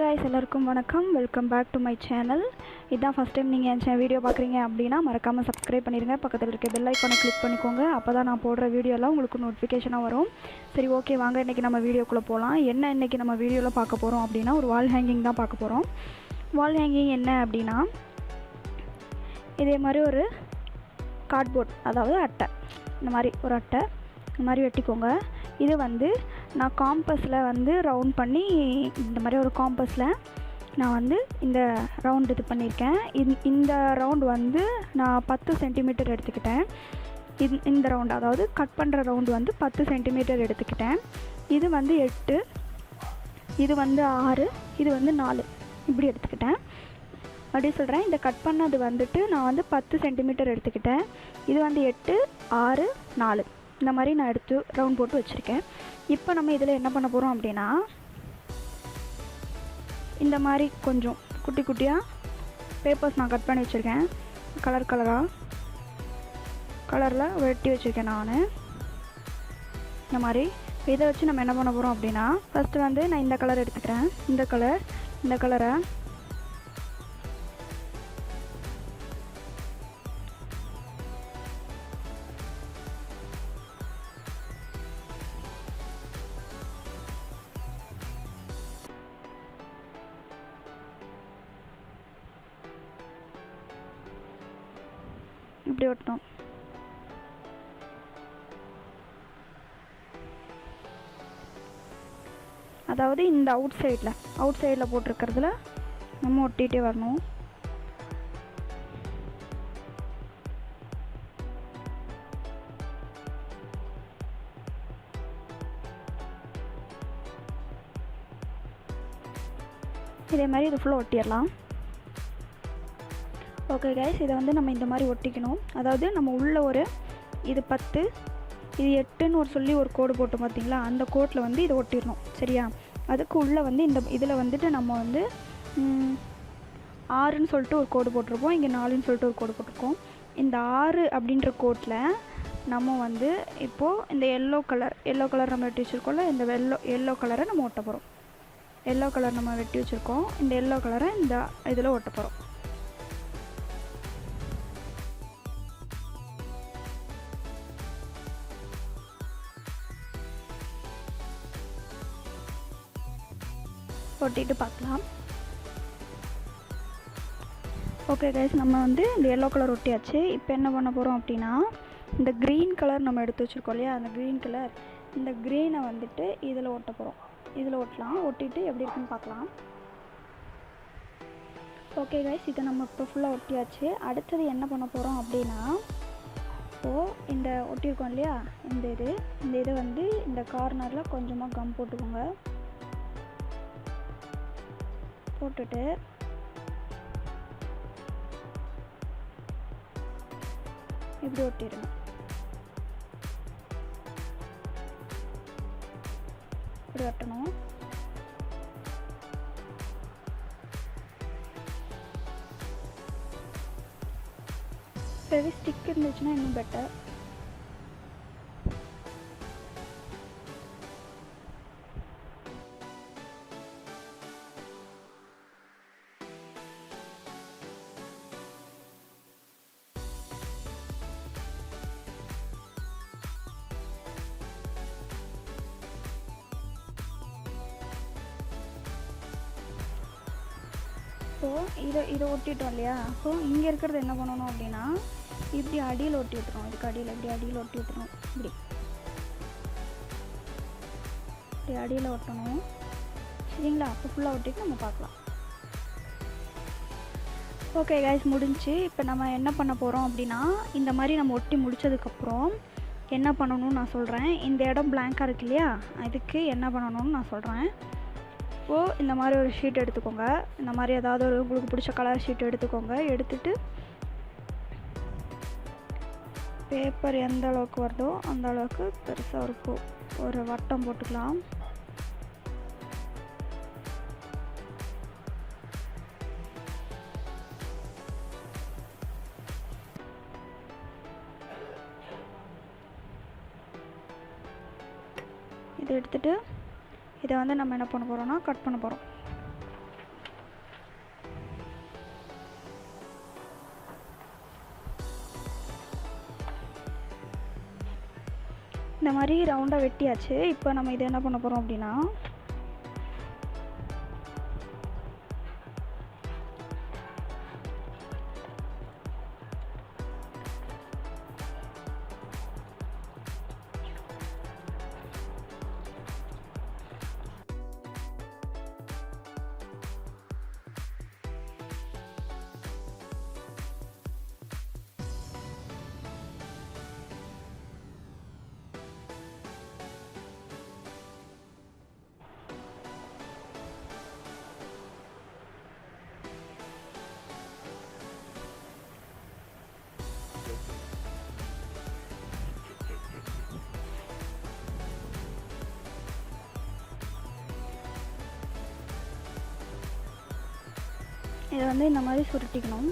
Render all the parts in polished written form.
Guys எல்லாருக்கும் வணக்கம். Welcome back to my channel. இதான் ஃபர்ஸ்ட் டைம் நீங்கள் என் வீடியோ பார்க்குறீங்க அப்படின்னா மறக்காமல் சப்ஸ்கிரைப் பண்ணிடுங்க. பக்கத்தில் இருக்க பெல் ஐக்கானை கிளிக் பண்ணிக்கோங்க. அப்போ தான் நான் போடுற வீடியோலாம் உங்களுக்கு நோட்டிஃபிகேஷனாக வரும். சரி, ஓகே, வாங்க இன்றைக்கி நம்ம வீடியோக்குள்ளே போகலாம். என்ன இன்றைக்கி நம்ம வீடியோவில் பார்க்க போகிறோம் அப்படின்னா ஒரு வால் ஹேங்கிங் தான் பார்க்க போகிறோம். வால் ஹேங்கிங் என்ன அப்படின்னா இதே மாதிரி ஒரு கார்ட்போர்ட், அதாவது அட்டை, இந்த மாதிரி ஒரு அட்டை இந்த மாதிரி வெட்டிக்கோங்க. இது வந்து நான் காம்பஸில் வந்து ரவுண்ட் பண்ணி இந்த மாதிரி ஒரு காம்பஸில் நான் வந்து இந்த ரவுண்ட் இது பண்ணியிருக்கேன். இந்த ரவுண்டு வந்து நான் 10 சென்டிமீட்டர் எடுத்துக்கிட்டேன். இந்த ரவுண்டு, அதாவது கட் பண்ணுற ரவுண்டு வந்து 10 சென்டிமீட்டர் எடுத்துக்கிட்டேன். இது வந்து 8, இது வந்து 6, இது வந்து 4, இப்படி எடுத்துக்கிட்டேன். அப்படி சொல்கிறேன். இந்த கட் பண்ணது வந்துட்டு நான் வந்து 10 சென்டிமீட்டர் எடுத்துக்கிட்டேன். இது வந்து 8, 6, 4 இந்த மாதிரி நான் எடுத்து ரவுண்ட் போட்டு வச்சுருக்கேன். இப்போ நம்ம இதில் என்ன பண்ண போகிறோம் அப்படின்னா இந்த மாதிரி கொஞ்சம் குட்டி குட்டியாக பேப்பர்ஸ் நான் கட் பண்ணி வச்சுருக்கேன். கலரில் வெட்டி வச்சுருக்கேன் நான் இந்த மாதிரி. இதை வச்சு நம்ம என்ன பண்ண போகிறோம் அப்படின்னா ஃபஸ்ட்டு வந்து நான் இந்த கலர் எடுத்துக்கிறேன். இந்த கலரை இப்படி ஒட்டணும். அதாவது இந்த அவுட் சைடில் போட்டிருக்கிறதுல நம்ம ஒட்டிகிட்டே வரணும். இதே மாதிரி இது ஃபுல்லாக ஒட்டிடலாம். ஓகே கைஸ், இதை வந்து நம்ம இந்த மாதிரி ஒட்டிக்கணும். அதாவது நம்ம உள்ள இது 10, இது 8ன்னு சொல்லி ஒரு கோடு போட்டோம் பார்த்தீங்களா, அந்த கோட்டில் வந்து இதை ஒட்டிடணும். சரியா? அதுக்கு உள்ளே வந்து இந்த இதில் வந்துட்டு நம்ம வந்து 6ன்னு சொல்லிட்டு ஒரு கோடு போட்டிருப்போம். இங்கே 4ன்னு சொல்லிட்டு ஒரு கோடு போட்டிருக்கோம். இந்த 6 அப்படின்ற கோட்டில் நம்ம வந்து இப்போது இந்த எல்லோ கலர் நம்ம வெட்டி வச்சுருக்கோம்ல, இந்த எல்லோ கலரை நம்ம ஒட்ட போகிறோம். எல்லோ கலர் நம்ம வெட்டி வச்சுருக்கோம். இந்த எல்லோ கலரை இந்த இதில் ஒட்ட போகிறோம். ஒட்டிட்டு பார்க்கலாம். ஓகே கைஸ், நம்ம வந்து இந்த எல்லோ கலர் ஒட்டியாச்சு. இப்போ என்ன பண்ண போகிறோம் அப்படின்னா இந்த க்ரீன் கலர் நம்ம எடுத்து வச்சுருக்கோம் இல்லையா, அந்த இந்த க்ரீனை வந்துட்டு இதில் ஒட்ட போகிறோம். இதில் ஒட்டலாம். ஒட்டிட்டு எப்படி இருக்குன்னு பார்க்கலாம். ஓகே கைஸ், இதை நம்ம இப்போ ஃபுல்லாக ஒட்டியாச்சு. அடுத்தது என்ன பண்ண போகிறோம் அப்படின்னா இப்போது இந்த ஒட்டியிருக்கோம் இல்லையா, இந்த இதை வந்து இந்த கார்னரில் கொஞ்சமாக கம் போட்டுக்கோங்க. போட்டுட்டு இப்படி ஒட்டிடுங்க. இப்படி ஒட்டணும். ஃபெவிஸ்டிக் இருந்துச்சுன்னா இன்னும் பெட்டர். இப்போது இதை ஒட்டிட்டோம் இல்லையா. அப்போது இங்கே இருக்கிறது என்ன பண்ணணும் அப்படின்னா இப்படி அடியில் ஒட்டி விட்டுறோம். இதுக்கு அடியில் ஒட்டி விட்டுறோம். இப்படி அடியில் ஒட்டணும். சரிங்களா? அப்போ ஃபுல்லாக ஒட்டிட்டு நம்ம பார்க்கலாம். ஓகே கைஸ், முடிஞ்சு. இப்போ நம்ம என்ன பண்ண போகிறோம் அப்படின்னா இந்த மாதிரி நம்ம ஒட்டி முடித்ததுக்கப்புறம் என்ன பண்ணணும்னு நான் சொல்கிறேன். இந்த இடம் பிளாங்காக இருக்கு இல்லையா, இதுக்கு என்ன பண்ணணும்னு நான் சொல்கிறேன். இப்போது இந்த மாதிரி ஒரு ஷீட் எடுத்துக்கோங்க. இந்த மாதிரி ஏதாவது ஒரு உங்களுக்கு பிடிச்ச கலர் ஷீட் எடுத்துக்கோங்க. எடுத்துட்டு பேப்பர் எந்த அளவுக்கு வருதோ அந்த அளவுக்கு பெருசாக ஒரு வட்டம் போட்டுக்கலாம். இதை எடுத்துட்டு இதை வந்து நம்ம என்ன பண்ண போகிறோம்னா கட் பண்ண போகிறோம். இந்த மாதிரி ரவுண்டாக வெட்டியாச்சு. இப்போ நம்ம இதை என்ன பண்ண போகிறோம் அப்படின்னா, இதை வந்து இந்த மாதிரி சுருட்டிக்கணும்.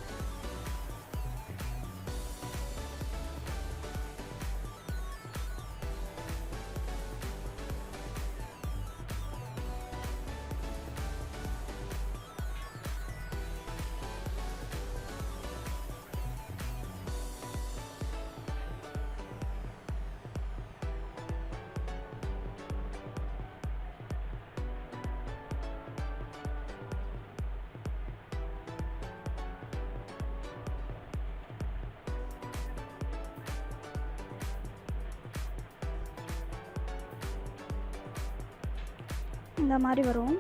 இந்த மாதிரி வரும்.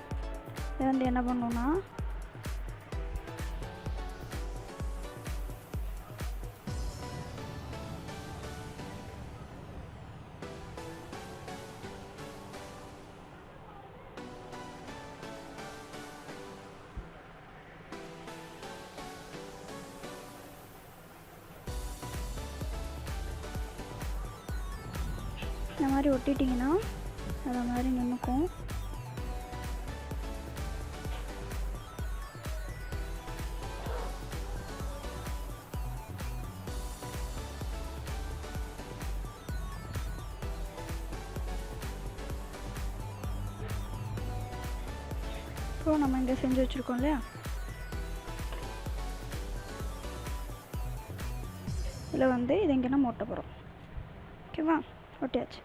இதை வந்து என்ன பண்ணணும்னா, இந்த மாதிரி ஒட்டிட்டிங்கன்னா அதை மாதிரி நின்றுக்கும். இப்போ நம்ம இங்கே செஞ்சு வச்சுருக்கோம் இல்லையா, இதில் வந்து இதை இங்கே நம்ம ஒட்ட போகிறோம். ஓகேவா, ஒட்டியாச்சு.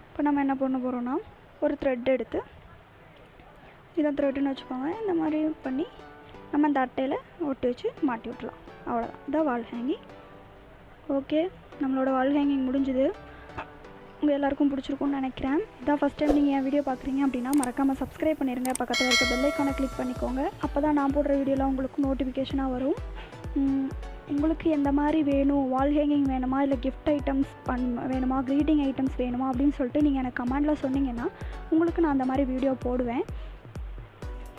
இப்போ நம்ம என்ன பண்ண போகிறோன்னா, ஒரு த்ரெட் எடுத்து, இதான் த்ரெட்டுன்னு வச்சுக்கோங்க, இந்த மாதிரி பண்ணி நம்ம அந்த அட்டையில் ஒட்டி வச்சு மாட்டி விட்டுலாம். அவ்வளோதான், இதான் வால் ஹேங்கிங். ஓகே, நம்மளோட வால் ஹேங்கிங் முடிஞ்சுது. உங்கள் எல்லாருக்கும் பிடிச்சிருக்கும்னு நினைக்கிறேன். இதான் ஃபஸ்ட் டைம் நீங்கள் என் வீடியோ பார்க்குறீங்க அப்படின்னா மறக்காமல் சப்ஸ்கிரைப் பண்ணிடுங்க. பக்கத்தில் இருக்க பெல் ஐக்கானை கிளிக் பண்ணிக்கோங்க. அப்போ தான் நான் போடுற வீடியோலாம் உங்களுக்கு நோட்டிஃபிகேஷனாக வரும். உங்களுக்கு எந்த மாதிரி வேணும், வால் ஹேங்கிங் வேணுமா, இல்லை கிஃப்ட் ஐட்டம்ஸ் வேணுமா, க்ரீட்டிங் ஐட்டம்ஸ் வேணுமா அப்படின்னு சொல்லிட்டு நீங்கள் எனக்கு கமெண்டில் சொன்னீங்கன்னா உங்களுக்கு நான் அந்த மாதிரி வீடியோ போடுவேன்.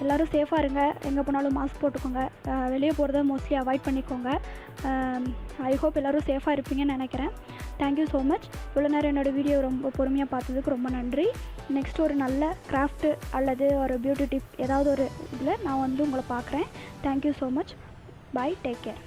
எல்லோரும் சேஃபாக இருங்க, எங்கே போனாலும் மாஸ்க் போட்டுக்கோங்க, வெளியே போகிறத மோஸ்ட்லி அவாய்ட் பண்ணிக்கோங்க. ஐ ஹோப் எல்லோரும் சேஃபாக இருப்பீங்கன்னு நினைக்கிறேன். Thank you so much. இவ்வளோ நேரம் என்னோடய வீடியோ ரொம்ப பொறுமையாக பார்த்ததுக்கு ரொம்ப நன்றி. நெக்ஸ்ட் ஒரு நல்ல கிராஃப்ட்டு அல்லது ஒரு பியூட்டி டிப் ஏதாவது ஒரு இதில் நான் வந்து உங்களை பார்க்குறேன். Thank you so much. Bye, take care.